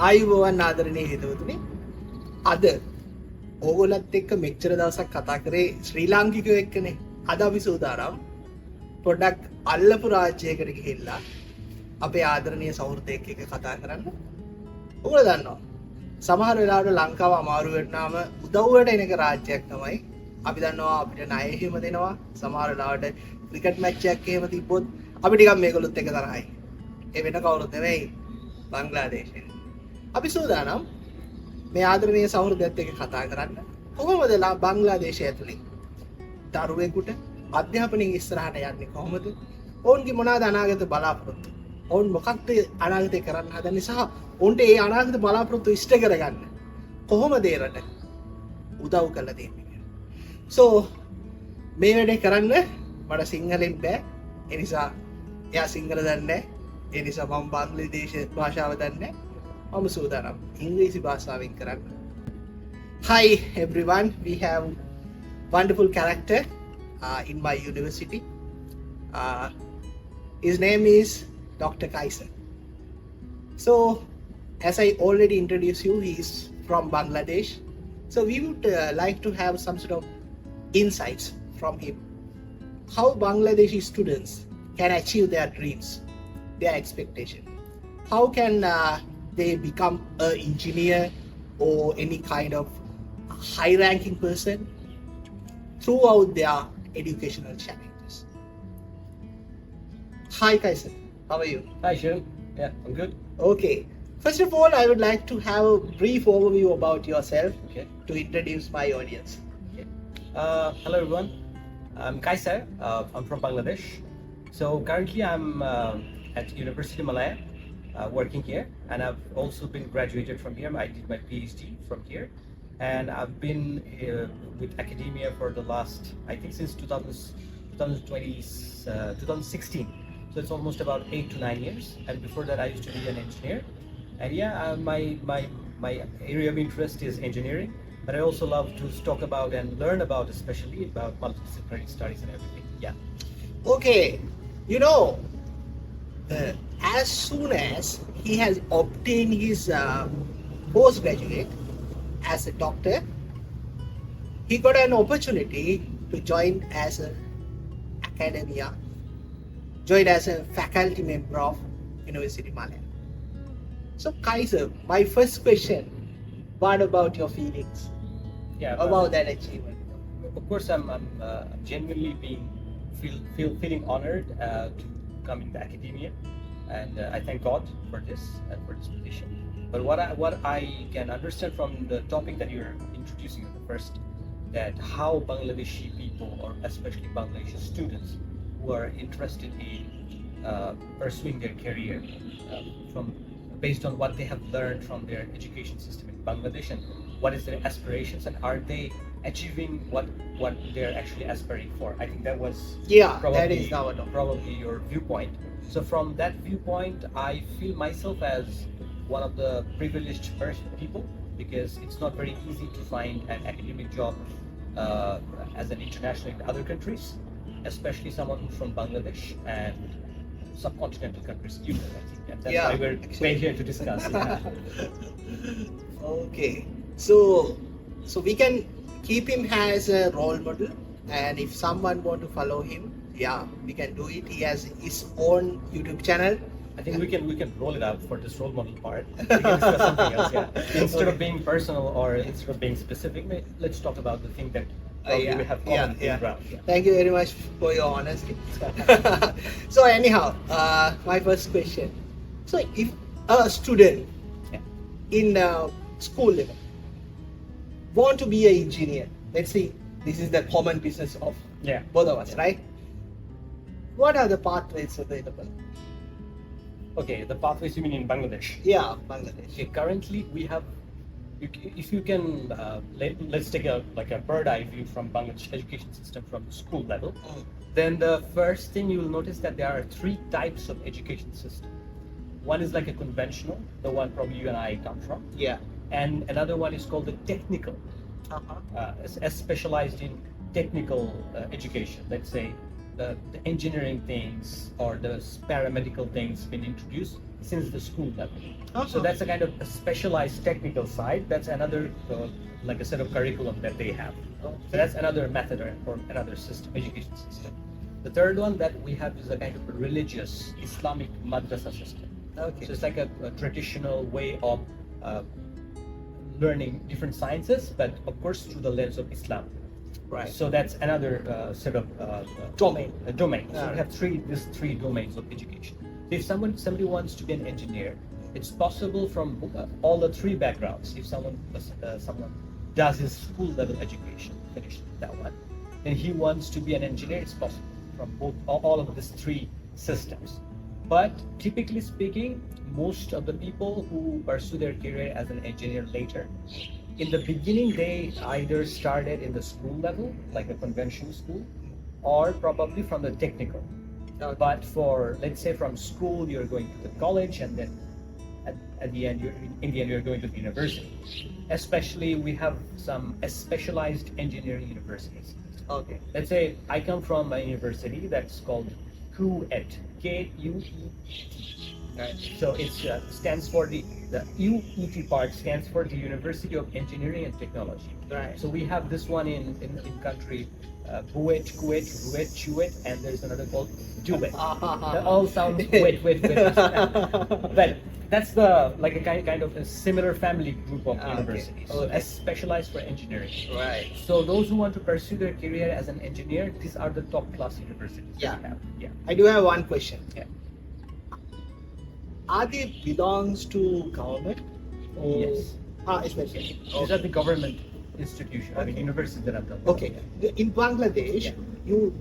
ආයුබෝවන් ආදරණීය හිතවතුනි අද ඕගොල්ලත් එක්ක මෙච්චර දවසක් කතා කරේ ශ්‍රී ලාංකිකයෝ එක්කනේ අද අපි සූදානම් පොඩ්ඩක් අල්ලපු රාජ්‍යයකට ගිහිල්ලා අපේ ආදරණීය සහෘදයෙක් එක්ක කතා කරන්න ඕගොල්ලෝ දන්නවා සමහර වෙලාවට ලංකාව අමාරු වෙනාම උදව්වට එන එක රාජ්‍යයක් තමයි අපි දන්නවා අපිට ණය එහෙම දෙනවා සමහර වෙලාවට ක්‍රිකට් මැච් එකක් එහෙම තිබ්බොත් අපි ටිකක් මේගොල්ලොත් එක්ක තරහයි ඒ වෙන කවුරුත් නෙවෙයි බංග්ලාදේශේ අපි සූදානම් මේ ආදරණීය සහෘදයත් එක්ක කතා කරන්න කොහොමද බංග්ලාදේශය ඇතුලේ දරුවෙකුට අධ්‍යාපනයෙන් ඉස්සරහට යන්නේ කොහොමද ඔවුන්ගේ මොනවාද අනාගත බලාපොරොත්තු ඔවුන් මොකක්ද අනාගතේ කරන්න හදන්නේ සහ ඔවුන්ට ඒ අනාගත බලාපොරොත්තු ඉෂ්ට කරගන්න කොහොමද ඒ රට උදව් කරලා දෙන්නේ සෝ මේ වැඩේ කරන්න මට සිංහලෙන් බෑ ඒ නිසා එයා සිංහල දන්නේ නැහැ ඒ නිසා මම බංග්ලාදේශ භාෂාව දන්නේ I'm සූදානම් ඉංග්‍රීසි භාෂාවෙන් කරන්න. Hi everyone, we have wonderful character in my university. His name is Dr. Kaiser. So, as I already introduced you, he is from Bangladesh. So, we would like to have some sort of insights from him. How Bangladeshi students can achieve their dreams, their expectation. How can they become an engineer or any kind of high-ranking person throughout their educational challenges. Hi Kaiser, how are you? Hi Sharon, yeah, I'm good. Okay, first of all I would like to have a brief overview about yourself to introduce my audience. Okay. Hello everyone, I'm Kaiser, I'm from Bangladesh. So currently I'm at University Malaya. Working here, and I've also been graduated from here. I did my PhD from here, and I've been with academia for the last, I think, since 2016. So it's almost about 8 to 9 years. And before that, I used to be an engineer. And yeah, my area of interest is engineering, but I also love to talk about and learn about, especially about multidisciplinary studies and everything. Yeah. Okay, you know. As soon as he has obtained his postgraduate as a doctor, he got an opportunity to join as an academia, join as a faculty member of University Malaya. So Kaiser, my first question, what about your feelings about that achievement? Of course, I'm genuinely feeling honored to come into academia, and I thank God for this and for this position. But what I can understand from the topic that you're introducing at the first, that how Bangladeshi people, or especially Bangladeshi students who are interested in pursuing their career based on what they have learned from their education system in Bangladesh, and what is their aspirations, and are they achieving what they're actually aspiring for. I think that was probably your viewpoint. So from that viewpoint, I feel myself as one of the privileged people, because it's not very easy to find an academic job as an international in other countries, especially someone who's from Bangladesh and subcontinental countries. I think that's why we're here to discuss. Okay, so we can keep him as a role model, and if someone want to follow him, we can do it. He has his own YouTube channel. I think we can roll it out for this role model part. We can discuss something else, instead of being personal or instead of being specific, let's talk about the thing that we have common ground. Thank you very much for your honesty. So anyhow, my first question. So if a student in school level want to be an engineer, let's see, this is the common business of both of us, right? What are the pathways available? Okay, the pathways you mean in Bangladesh? Yeah, Bangladesh. Okay, currently we have, if you can, let's take a bird eye view from Bangladesh education system from the school level. Then the first thing you will notice that there are 3 types of education system. One is like a conventional, the one probably you and I come from. Yeah. And another one is called the technical, as specialized in technical education. Let's say the engineering things or the paramedical things been introduced, since the school level. Uh-huh. So that's a kind of a specialized technical side. That's another like a set of curriculum that they have. So that's another method or another system, education system. The third one that we have is a kind of a religious Islamic madrasa system. Okay. So it's like a traditional way of learning different sciences, but of course through the lens of Islam. Right. So that's another set of Domain. Domain. So Yeah. we have these three domains of education. So if somebody wants to be an engineer, it's possible from all the three backgrounds. If someone does his school level education, finished that one, then he wants to be an engineer. It's possible from all of these three systems. But typically speaking, most of the people who pursue their career as an engineer later, in the beginning they either started in the school level, like a conventional school, or probably from the technical. But for, let's say, from school you're going to the college, and then at the end you're going to the university. Especially we have some specialized engineering universities. Okay. Let's say I come from a university that's called QET, K-U-E-T. Right. So it stands for the UET part stands for the University of Engineering and Technology. Right. So we have this one in country, Buet, Kuwait, Ruet, Chuet, and there's another called Duet. That all sounds wait. But that's the like a kind of a similar family group of universities. So Okay. specialized for engineering. Right. So those who want to pursue their career as an engineer, these are the top class universities Yeah. that we have. Yeah. I do have one question. Yeah. Are they belongs to government? Or... Yes. Especially. These are the government institutions, I mean Okay. universities that I've done. Okay. In Bangladesh, Yeah.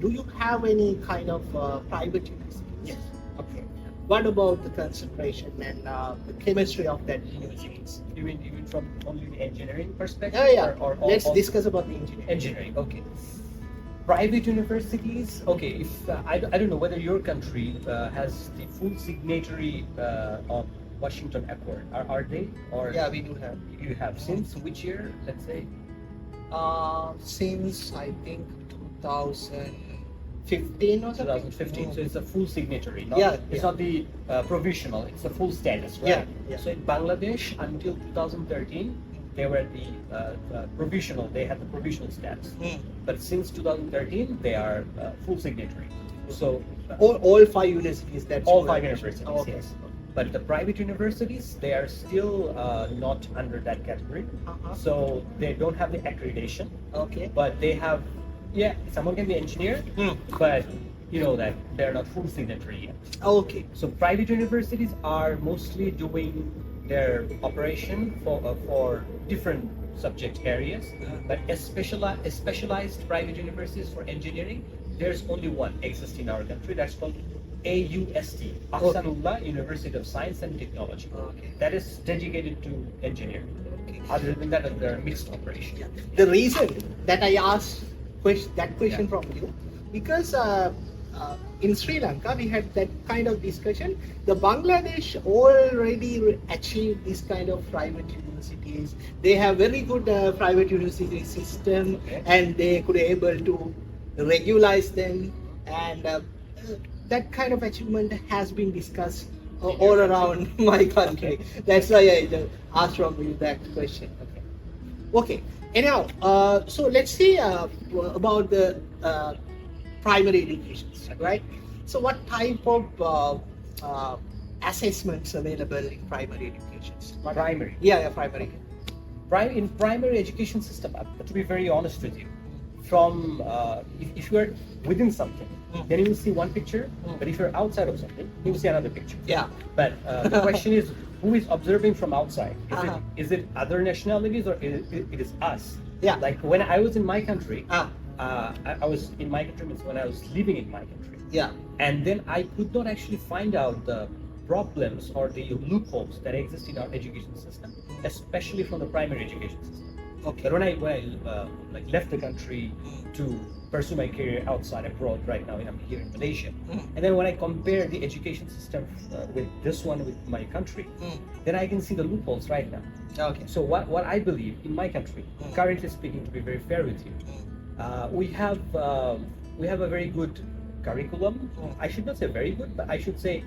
do you have any kind of private universities? Yes. Okay. What about the concentration and the chemistry of that universities? You mean from only the engineering perspective? Yeah. Or Let's all discuss about the engineering. engineering. Okay. Private universities. Okay. If I don't know whether your country has the full signatory of Washington Accord. Are they? Or Yeah, we do have. you have since which year? Let's say. Since I think 2015 or something. 2015. So it's a full signatory. Not, Yeah, It's yeah. not the provisional. It's a full status, right? Yeah, yeah. So in Bangladesh until 2013, they were the provisional. They had the provisional status. Mm. But since 2013, they are full signatory. So All five universities that all you five have universities, mentioned. Okay. yes. But the private universities, they are still not under that category. Uh-huh. So they don't have the accreditation, Okay. but they have, someone can be engineer, Mm. but you know that they're not full signatory yet. Okay. So private universities are mostly doing their operation for different subject areas, but a specialized private universities for engineering, there's only one exists in our country. That's called AUST, Ahsanullah University of Science and Technology. Okay. That is dedicated to engineering. Okay. Other than that, they're mixed operation. Yeah. The reason that I asked that question from you, because in Sri Lanka we had that kind of discussion. The Bangladesh already achieved this kind of private universities. They have very good private university system, Okay. and they could able to regularize them, and that kind of achievement has been discussed all around my country. That's why I asked from you that question. Okay. Anyhow, so let's see about the primary education, right? So what type of assessments available in primary education? Primary. Yeah, primary. In primary education system, to be very honest with you, from if you are within something, then you will see one picture. But if you're outside of something, you will see another picture. Yeah. But the question is, who is observing from outside? Uh-huh. Is it other nationalities, or it is us? Yeah. Like when I was in my country, Ah. I was in my country means when I was living in my country, Yeah. and then I could not actually find out the problems or the loopholes that exist in our education system, especially from the primary education system. Okay. But when I like left the country to pursue my career outside abroad, right now I'm here in Malaysia, and then when I compare the education system with this one with my country, then I can see the loopholes right now. Okay. So what I believe in my country, currently speaking, to be very fair with you, we have a very good curriculum. I should not say very good, but I should say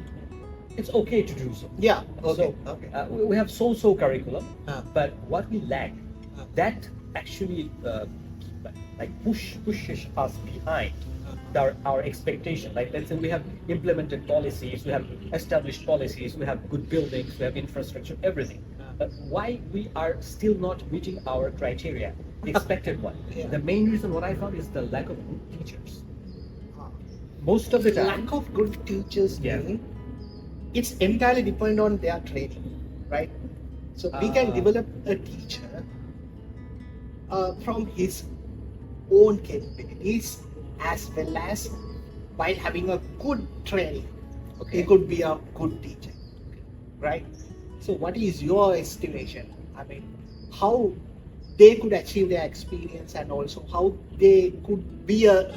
it's okay to do so. Yeah. Okay. So Okay. we have so curriculum, Uh. but what we lack, Uh. that actually like pushes us behind our expectation. Like let's say we have implemented policies, we have established policies, we have good buildings, we have infrastructure, everything. But why we are still not meeting our criteria, the expected one? Yeah. The main reason what I found is the lack of good teachers. Most of the time, Lack of good teachers Yeah. mean it's entirely dependent on their training, right? So we can develop a teacher from his own capabilities as well as by having a good training. Okay. He could be a good teacher, right? So what is your estimation? I mean, how they could achieve their experience and also how they could be a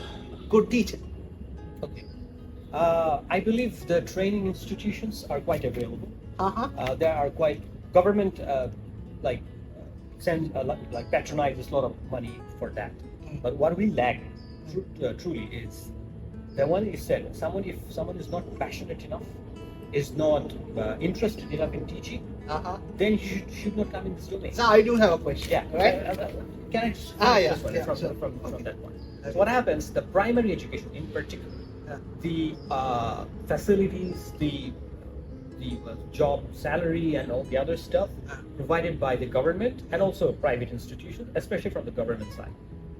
good teacher? okay. I believe the training institutions are quite available. Uh-huh. There are quite government like send like patronizes a lot of money for that. Mm. But what we lack truly is the one is said if someone is not passionate enough, is not interested enough in teaching, Uh-huh. then he should not come in this domain. So I do have a question. Yeah, Right? Can I just Yeah, this one yeah, from, sure. from Okay. that one? Okay. So what happens? The primary education, in particular, Yeah. the facilities, the job salary, and all the other stuff provided by the government and also private institutions, especially from the government side,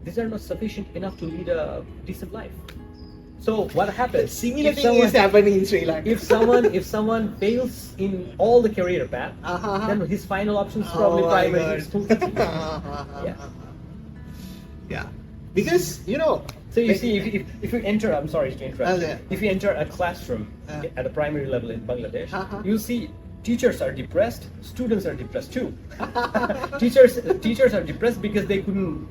these are not sufficient enough to lead a decent life. So what happens? Similar if thing someone- is happening in Sri Lanka. if someone fails in all the career path, Uh-huh. then his final option is probably Oh my primary God. school teaching. Yeah. Yeah. Because, you know, So you see, if you enter, I'm sorry to interrupt. Okay. If you enter a classroom Uh. at a primary level in Bangladesh, Uh-huh. you'll see teachers are depressed, students are depressed too. teachers are depressed because they couldn't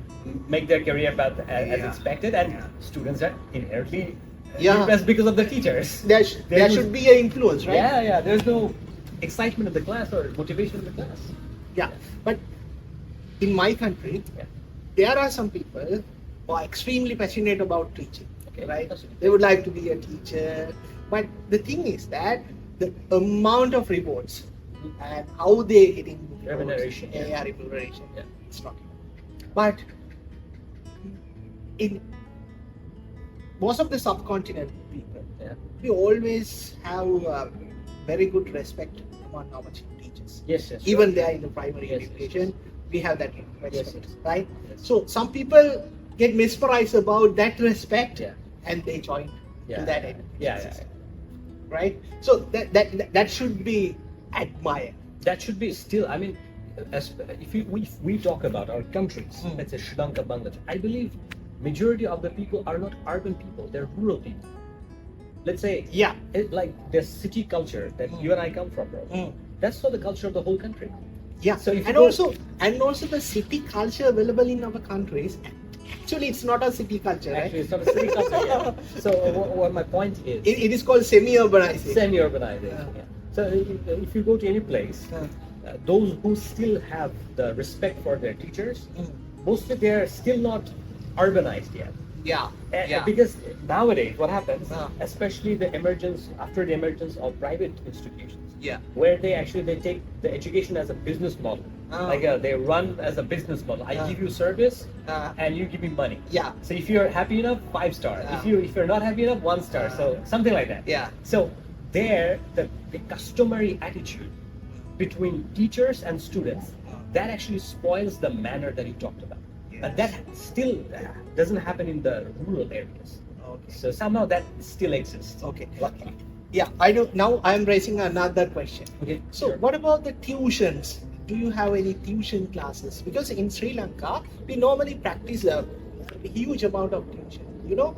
make their career path as Yeah. expected, and Yeah. students are inherently Yeah. depressed because of the teachers. there There should is- be an influence, right? Yeah, there's no excitement in the class or motivation in the class. Yeah. But in my country, Yeah. there are some people who are extremely passionate about teaching, Okay. right? That's- They would like to be a teacher. But the thing is that the amount of rewards and how they getting Remuneration, rewards, yeah. remuneration, Yeah. it's not enough. But in most of the subcontinent people, Yeah. we always have very good respect among our teachers. Yes. Even right. they are in the primary Yes, education, we have that respect, yes. right? Yes. So some people get mesmerized about that respect Yeah. and they join Yeah. to that Yeah. education Yeah. system, right? So that should be admired. That should be still, I mean, if we talk about our countries, Mm. let's say Sri Lanka, Bangladesh, I believe majority of the people are not urban people, they're rural people. Let's say, Yeah. like the city culture that Mm. you and I come from, bro. Mm. That's not the culture of the whole country. Yeah. So if you and go- also the city culture available in our countries. Actually, it's not a city culture, Actually, right? it's not a city culture. Yeah. So what my point is, It is called semi-urbanization. semi-urbanization. Yeah. Yeah. So if you go to any place, those who still have the respect for their teachers, Mm. mostly they're still not urbanized yet. Yeah. Yeah. Because nowadays what happens, Yeah. especially after the emergence of private institutions, Yeah. where they take the education as a business model. Ah. Like they run as a business model. I Ah. give you service Ah. and you give me money. Yeah. So if you're happy enough, 5 star. Ah. If you're not happy enough, 1 star. So something like that. Yeah. So there the customary attitude between teachers and students, that actually spoils the manner that you talked about. And that still doesn't happen in the rural areas. Okay. So somehow that still exists. Okay. Luckily. Yeah, I do. Now I'm raising another question. Okay. So, sure. what about the tuitions? Do you have any tuition classes? Because in Sri Lanka, we normally practice a huge amount of tuition. You know,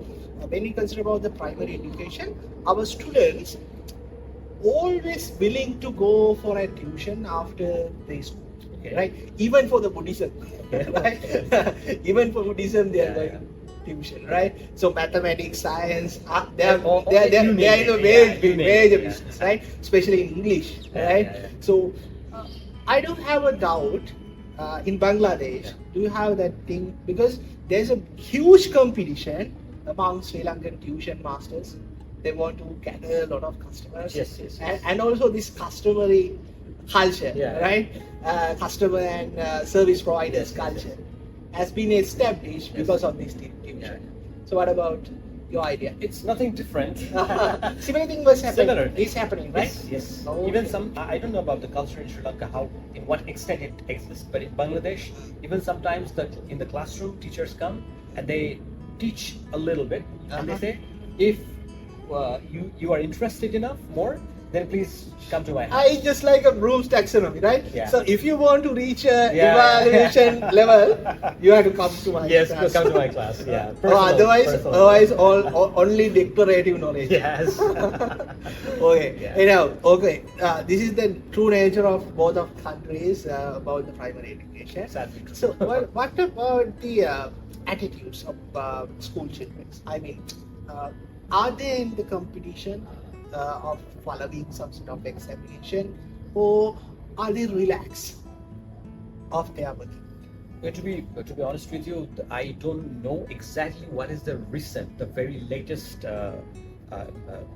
when we consider about the primary education, our students always willing to go for a tuition after the school. Okay. Right? Even for the Buddhism, Okay. right? Even for Buddhism, they are Yeah, going yeah. tuition, right? So mathematics, science, they Yeah, are all- they are you in name a it. major, Yeah, you name major it, yeah. business, right? Especially in English, Yeah, right? yeah, yeah. So I don't have a doubt. In Bangladesh, Yeah. do you have that thing? Because there's a huge competition among Sri Lankan tuition masters. they want to gather a lot of customers. Yes, yes, yes. And also this customary culture, Yeah. right? Customer and service providers Yes, yes, culture has been established Yes. because of this division. Yeah. So what about your idea? It's nothing different. Similar thing was happening. Similar. Is happening, right? Yes, yes. Oh, Even okay. some, I don't know about the culture in Sri Lanka, how, in what extent it exists, but in Bangladesh, even sometimes in the classroom, teachers come and they teach a little bit, and they Uh-huh. say, if you are interested enough more, then please come to my house. I just like a Bloom's taxonomy, right? Yeah. So if you want to reach a Yeah. evaluation level, you have to come to my Yes, class. come to my class. Yeah. Or Personal- otherwise, personal. only declarative knowledge. Yes. Okay. Yeah. Anyhow, okay. This is the true nature of both of countries about the primary education. Sadly true. So, what about the attitudes of school children? I mean, are they in the competition of following some sort of examination, or are they relaxed of their working? To be honest with you, I don't know exactly what is the very latest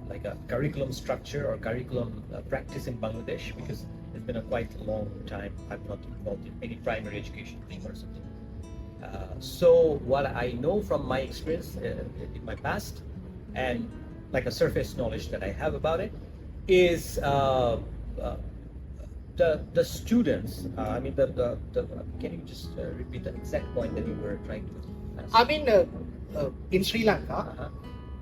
like a curriculum structure or curriculum practice in Bangladesh, because it's been a quite long time I'm not involved in any primary education thing or something. So what I know from my experience in my past, and like a surface knowledge that I have about it, is the students. I mean, can you just repeat the exact point that you were trying to ask? I mean, in Sri Lanka, Uh-huh.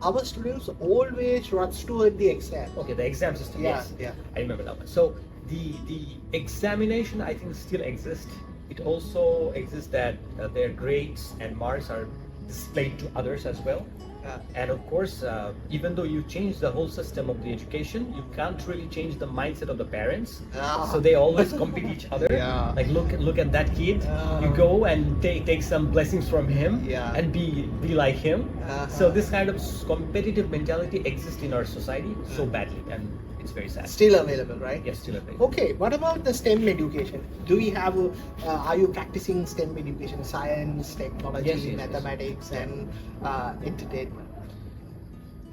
our students always runs toward the exam. Okay, the exam system. Yeah, Yes, yeah. I remember that one. So the examination, I think, still exists. It also exists that their grades and marks are displayed to others as well. And of course, even though you change the whole system of the education, you can't really change the mindset of the parents. Ah. So they always compete each other. Yeah. Like look at that kid. Ah. You go and take some blessings from him. Yeah. And be like him. Uh-huh. So this kind of competitive mentality exists in our society so badly, and it's very sad. Still available, right? Yes, still available. Okay, what about the STEM education? Do we have, are you practicing STEM education, science, technology, Yes, yes, yes. mathematics, and entertainment?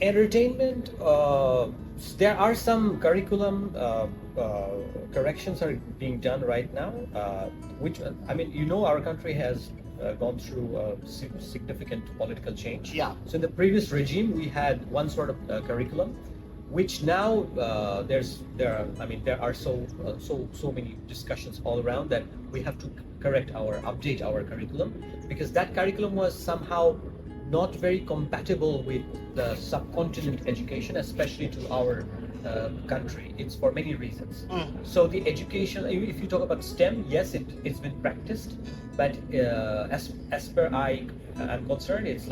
Entertainment, there are some curriculum corrections are being done right now, which, I mean, our country has gone through significant political change. Yeah. So in the previous regime, we had one sort of curriculum, which now there are so many discussions all around that we have to update our curriculum, because that curriculum was somehow not very compatible with the subcontinent education, especially to our country. It's for many reasons. So the education, if you talk about STEM, yes, it's been practiced, but as per I'm concerned, it's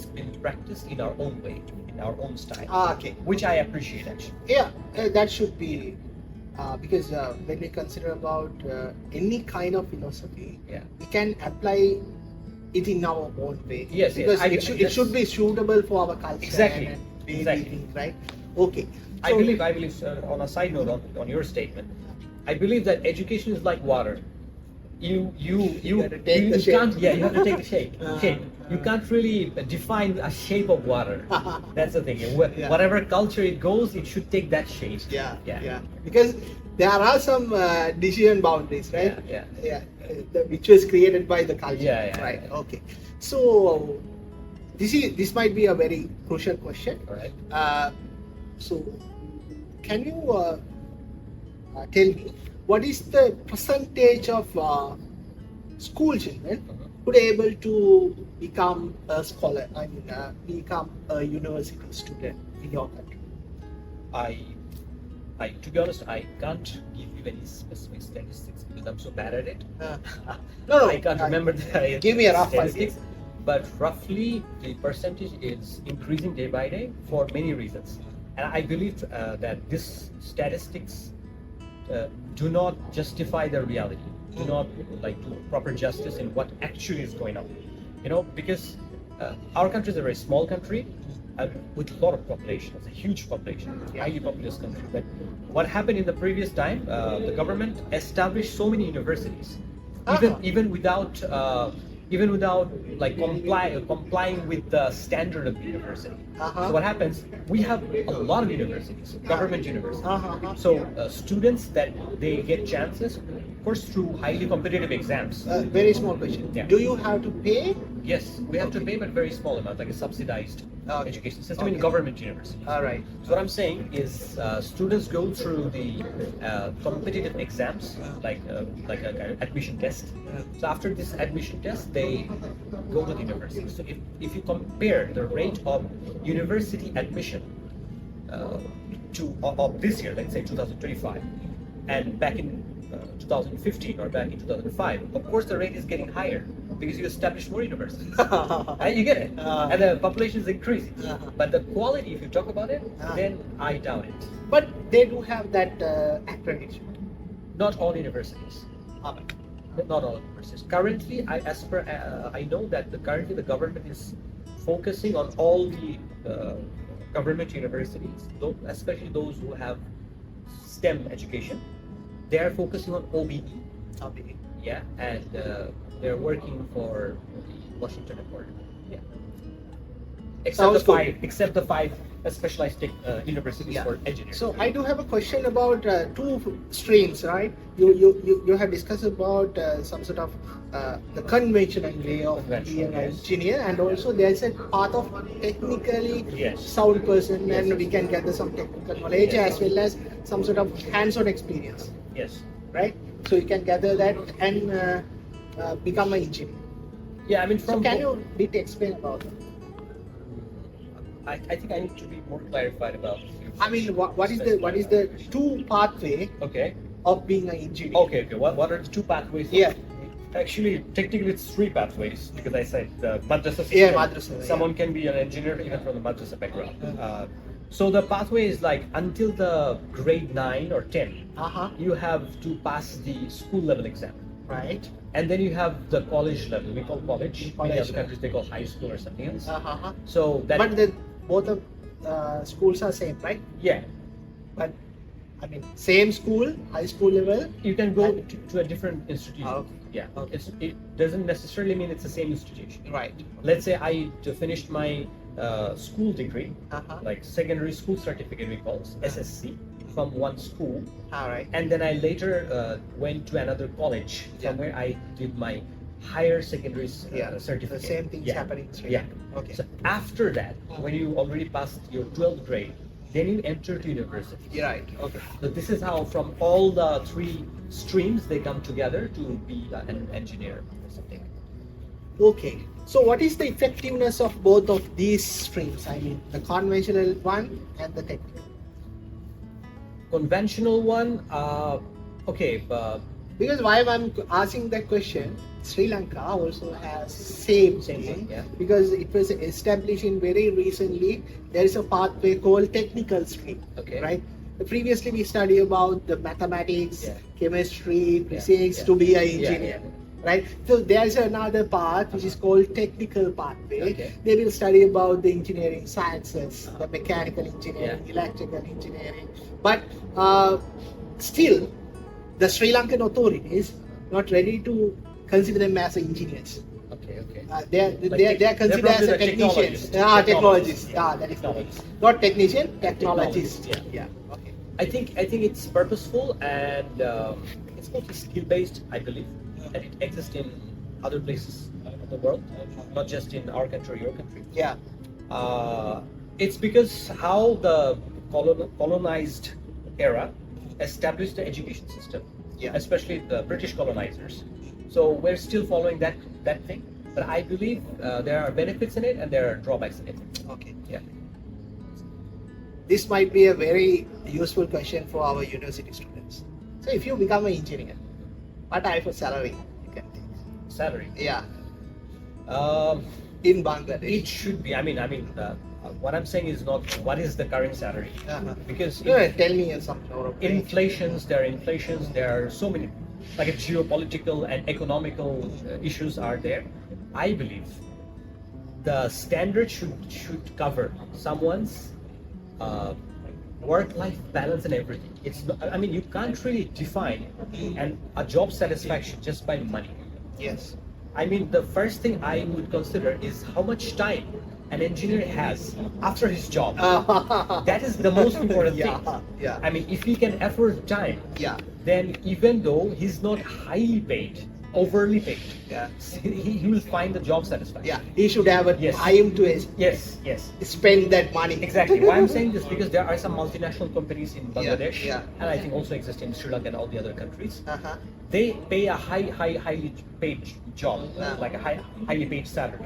been practiced in our own way, in our own style. Okay. Which I appreciate, actually. Yeah, that should be, because when we consider about any kind of philosophy, Yeah. we can apply it in our own way. Yes, yes, because I- it should be suitable for our culture. Exactly, And way we exactly. think, right? Okay. I So- believe, on a side note on your statement, I believe that education is like water. You gotta take the shape. can't, yeah, you have to take the shape. Uh-huh. You can't really define a shape of water. That's the thing. Yeah. Whatever culture it goes, it should take that shape. Yeah. Because there are some decision boundaries, right? Yeah. Which was created by the culture. Yeah, Right. yeah. Okay. So this might be a very crucial question. All right. So can you tell me what is the percentage of school children who are able to become a scholar? I mean, become a university student in your country? To be honest, I can't give you any specific statistics because I'm so bad at it. No, I can't remember the give me a rough statistics, but roughly the percentage is increasing day by day for many reasons. And I believe that this statistics do not justify the reality, do not do proper justice in what actually is going on. Because our country is a very small country with a lot of population. It's a huge population, highly populous country. But what happened in the previous time, the government established so many universities, even without even without like complying with the standard of the university. Uh-huh. So what happens? We have a lot of universities, government universities. Uh-huh. So students that they get chances, of course, through highly competitive exams. Very small question. Yeah. Do you have to pay? Yes, we have to pay, but very small amount, like a subsidized Okay. education system in Okay. government universities. All right. So what I'm saying is, students go through the competitive exams, like a kind of admission test. So after this admission test, they go to the university. So if you compare the rate of university admission of this year, let's say 2025, and back in 2015 or back in 2005, of course the rate is getting higher because you establish more universities. And you get it, and the population is increasing. But the quality, if you talk about it, then I doubt it. But they do have that accreditation. Not all universities. Not all universities. Currently, I know that currently the government is focusing on all the government universities, especially those who have STEM education. They are focusing on OBE. Yeah, and they're working for the Washington Accord. Yeah. Except the five specialized universities for engineering. So I do have a question about two streams, right? You have discussed about some sort of the conventional way of being an engineer, and also there's a part of technically sound person, and we can gather some technical knowledge as well as some sort of hands-on experience. Yes. Right? So you can gather that and become an engineer. Yeah, I mean, so can you explain about that? I think I need to be more clarified about. I mean, what is the two pathway of being an engineer? Okay. What are the two pathways? Yeah. Actually, technically, it's three pathways because I said the madrasa. Yeah, madrasa. Someone can be an engineer even from the madrasa background. So the pathway is like until the grade 9 or 10, you have to pass the school level exam. Right. And then you have the college level. We call college. In other countries, they call high school or something else. So that. But both of schools are same, right? Yeah. But I mean, same school, high school level. You can go to a different institution. Okay. Yeah. It doesn't necessarily mean it's the same institution. Right. Let's say I finished my school degree, like secondary school certificate, we call it, SSC, from one school. All right. And then I later went to another college from where I did my higher secondary certificate. The same thing's happening in Sri Lanka. Okay. So after that, when you already passed your 12th grade, then you enter to university. You're right. Okay. So this is how from all the three streams they come together to be an engineer or something. Okay. So what is the effectiveness of both of these streams? I mean, the conventional one and the technical. Conventional one, because why I'm asking that question, Sri Lanka also has same thing, because it was established in very recently. There is a pathway called technical stream, right? Previously we study about the mathematics, chemistry, physics to be an engineer. Right, so there's another path which is called technical pathway. They will study about the engineering sciences, the mechanical engineering, electrical engineering. But still, the Sri Lankan authorities not ready to consider them as engineers. They are considered as a technicians. Technologists. That is not technician, technologists. Yeah. Okay. I think it's purposeful and it's mostly skill based, I believe. And it exists in other places of the world, not just in our country or your country. Yeah. It's because how the colonized era established the education system, especially the British colonizers. So we're still following that thing. But I believe there are benefits in it and there are drawbacks in it. Okay. Yeah. This might be a very useful question for our university students. So if you become an engineer, what type of salary you can take? Salary? Yeah. In Bangladesh. It should be. I mean, what I'm saying is not what is the current salary, because tell me some sort of inflations. There are so many, like geopolitical and economical issues are there. I believe the standard should cover someone's work-life balance and everything. It's not, I mean, you can't really define a job satisfaction just by money. Yes. I mean, the first thing I would consider is how much time an engineer has after his job. That is the most important Yeah, thing. yeah. I mean, if he can afford time, Yeah. then even though he's not highly paid, overly paid, Yeah. he will find the job satisfying. Yeah, he should have a Yes. time to Yes, yes. spend that money. Exactly. Why I'm saying this, because there are some multinational companies in Bangladesh, yeah. and I think also exist in Sri Lanka and all the other countries. Uh-huh. They pay a highly paid job, like a highly paid salary.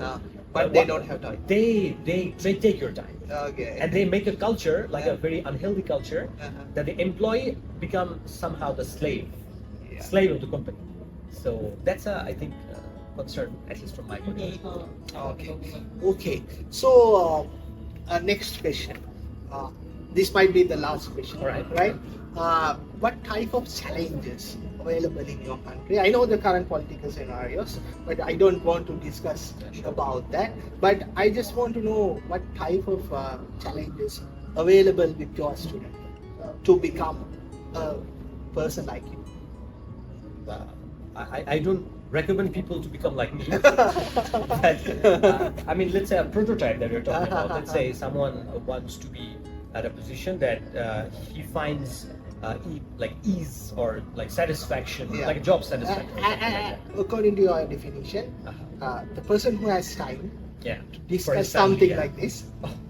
But they don't have time. They take your time. Okay. And they make a culture, like a very unhealthy culture, that the employee become somehow the slave of the company. So that's I think, concern, at least from my point of view. Okay. So, next question. This might be the last question. All right. Right? What type of challenges available in your country? I know the current political scenarios, but I don't want to discuss about that. But I just want to know what type of challenges available with your student to become a person like you. I don't recommend people to become like me. But, I mean, let's say a prototype that we're talking about. Let's say someone wants to be at a position that he finds like ease or like satisfaction, like a job satisfaction. Something like that. According to your definition, the person who has time Yeah. discuss something like this,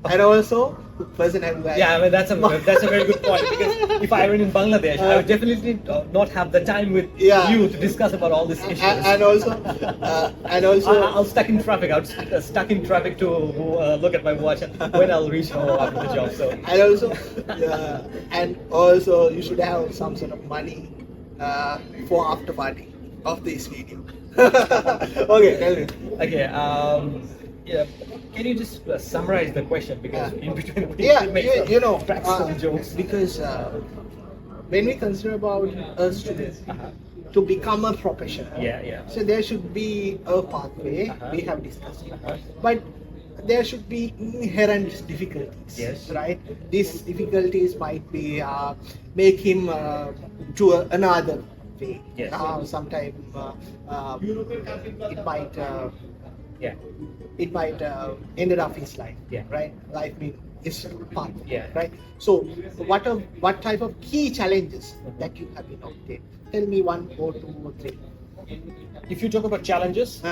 and also the person who has Yeah, I mean that's a very good point, because if I were in Bangladesh, I would definitely not have the time with you to discuss about all these issues. and also I'll stuck in traffic. I was stuck in traffic to look at my watch and when I'll reach home after the job. So and also you should have some sort of money for after party of this video. Okay, tell me. okay. Yeah. Can you just summarize the question, because in between we make crack some jokes. Because when we consider about a student to become a professional, so there should be a pathway, we have discussed it, but there should be inherent difficulties, right? These difficulties might be make him to another way. Sometimes it might ended up his life, right? Life is part, right? So what type of key challenges that you have been obtained? Tell me 1 or 2 or 3. If you talk about challenges,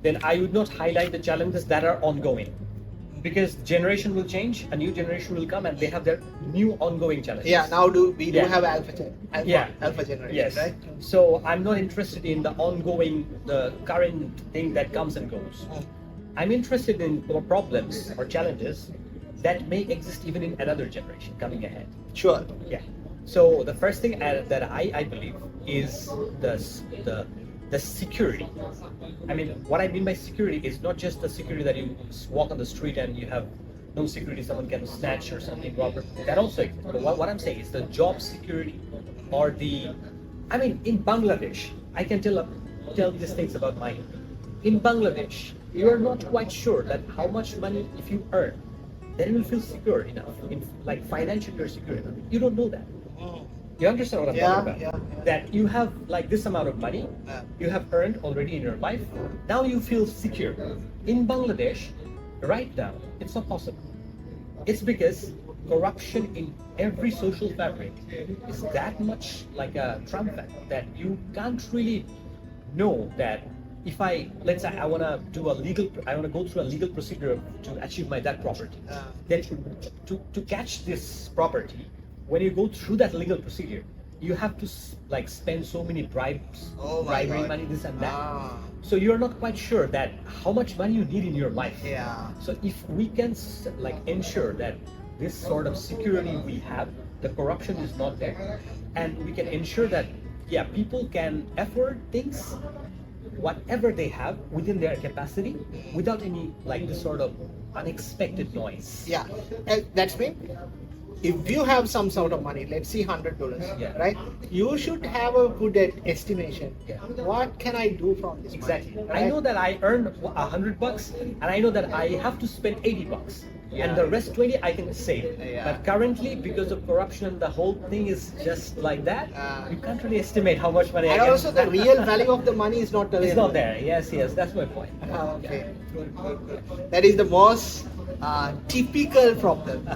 then I would not highlight the challenges that are ongoing, because generation will change, a new generation will come, and they have their new ongoing challenges. Yeah, now we do have alpha generation, right? So I'm not interested in the current thing that comes and goes. I'm interested in problems or challenges that may exist even in another generation coming ahead. Sure. Yeah. So the first thing that I believe is the security. I mean, what I mean by security is not just the security that you walk on the street and you have no security, someone can snatch or something, robber. That also exists. But what I'm saying is the job security, or in Bangladesh, I can tell these things about in Bangladesh, you are not quite sure that how much money, if you earn, then you will feel secure enough, like financially you're secure enough. You don't know that. You understand what I'm talking about? That you have like this amount of money, you have earned already in your life, now you feel secure. In Bangladesh, right now, it's not possible. It's because corruption in every social fabric is that much like a Trump factor that you can't really know that if let's say I want to go through a legal procedure to achieve that property, then to catch this property, when you go through that legal procedure, you have to spend so many bribery money, this and that. So you're not quite sure that how much money you need in your life. So if we can ensure that this sort of security we have, the corruption is not there, and we can ensure that people can afford things, whatever they have within their capacity, without any this sort of unexpected noise. That's me. If you have some sort of money, let's see $100, right? You should have a good estimation. What can I do from this Exactly. money? Right? I know that I earned $100, and I know that I have to spend $80. Yeah. and the rest 20 I can save. Yeah. But currently, because of corruption, the whole thing is just like that. You can't really estimate how much money I And can. also the real value of the money is not available. It's not there. Yes, yes, that's my point. Okay, good. That is the most typical problem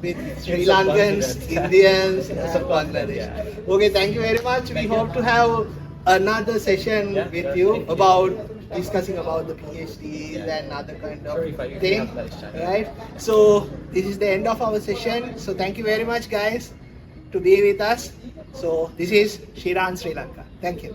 with Sri Lankans, Indians, and Bangladesh. Okay, thank you very much. We hope to have another session with you about discussing about the PhDs and other kind of Sure, if I thing. have that time. Right. So this is the end of our session. So thank you very much, guys, to be with us. So this is Shiran, Sri Lanka. Thank you.